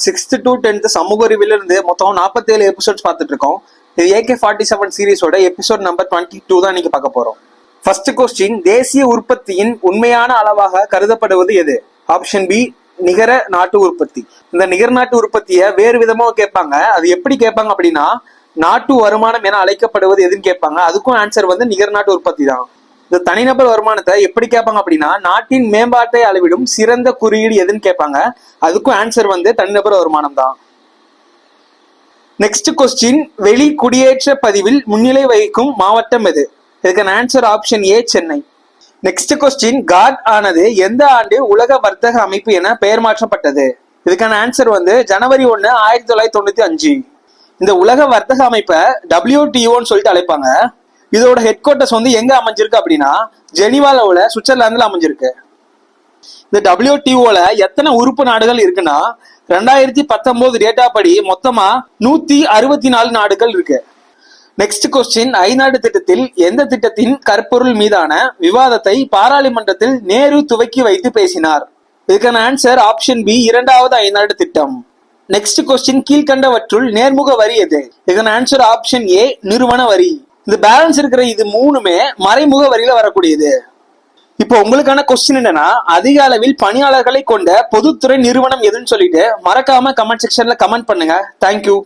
6th to 10th சமூக அறிவியல இருந்து மொத்தம் 47 எபிசோட்ஸ் பார்த்துட்டு இருக்கோம். இது AK47 சீரிஸோட எபிசோட் நம்பர் 22 தான் இன்னைக்கு பார்க்க போறோம். ஃபர்ஸ்ட் கொஸ்டின், தேசிய உற்பத்தியின் உண்மையான அளவாக கருதப்படுவது எது? ஆப்ஷன் பி, நிகர நாட்டு உற்பத்தி. இந்த நிகர நாட்டு உற்பத்தியை வேறு விதமா கேட்பாங்க. அது எப்படி கேட்பாங்க அப்படின்னா, நாட்டு வருமானம் என அழைக்கப்படுவது எதுன்னு கேட்பாங்க. அதுக்கும் ஆன்சர் வந்து நிகர நாட்டு உற்பத்தி தான். இந்த தனிநபர் வருமானத்தை எப்படி கேட்பாங்க அப்படின்னா, நாட்டின் மேம்பாட்டை அளவிடும் சிறந்த குறியீடு எதுன்னு கேட்பாங்க. அதுக்கும் ஆன்சர் வந்து தனிநபர் வருமானம் தான். நெக்ஸ்ட் கொஸ்டின், வெளி குடியேற்ற பதிவில் முன்னிலை வகிக்கும் மாவட்டம் எது? இதுக்கான answer option A, Chennai. Next question, GATT ஆனது எந்த ஆண்டு உலக வர்த்தக அமைப்பு என பெயர் மாற்றப்பட்டது? இதுக்கான ஆன்சர் வந்து ஜனவரி 1, 1995. இந்த உலக வர்த்தக அமைப்பை WTOன்னு சொல்லிட்டு அழைப்பாங்க. இதோட ஹெட் குவார்டர்ஸ் வந்து எங்க அமைஞ்சிருக்கு அப்படின்னா, ஜெனிவால உள்ள சுவிட்சர்லாந்துல அமைஞ்சிருக்கு. இந்த WTOல எத்தனை உறுப்பு நாடுகள் இருக்குன்னா, 2019 டேட்டா படி மொத்தமா 164 நாடுகள் இருக்கு. நெக்ஸ்ட் கொஸ்டின், ஐநாடு திட்டத்தில் எந்த திட்டத்தின் கருப்பொருள் மீதான விவாதத்தை பாராளுமன்றத்தில் நேரு துவக்கி வைத்து பேசினார்? இதுக்கான ஆன்சர் ஆப்ஷன் பி, 2வது ஐநாடு திட்டம். நெக்ஸ்ட் கொஸ்டின், கீழ்கண்டவற்றுள் நேர்முக வரி எது? இதுக்கான ஆன்சர் ஆப்ஷன் ஏ, நிறுவன வரி. இந்த பேலன்ஸ் இருக்கிற இது மூணுமே மறைமுக வரியில வரக்கூடியது. இப்போ உங்களுக்கான கொஸ்டின் என்னன்னா, அதிக அளவில் பணியாளர்களை கொண்ட பொதுத்துறை நிறுவனம் எதுன்னு சொல்லிட்டு மறக்காம கமெண்ட் செக்ஷன்ல கமெண்ட் பண்ணுங்க. தேங்க்யூ.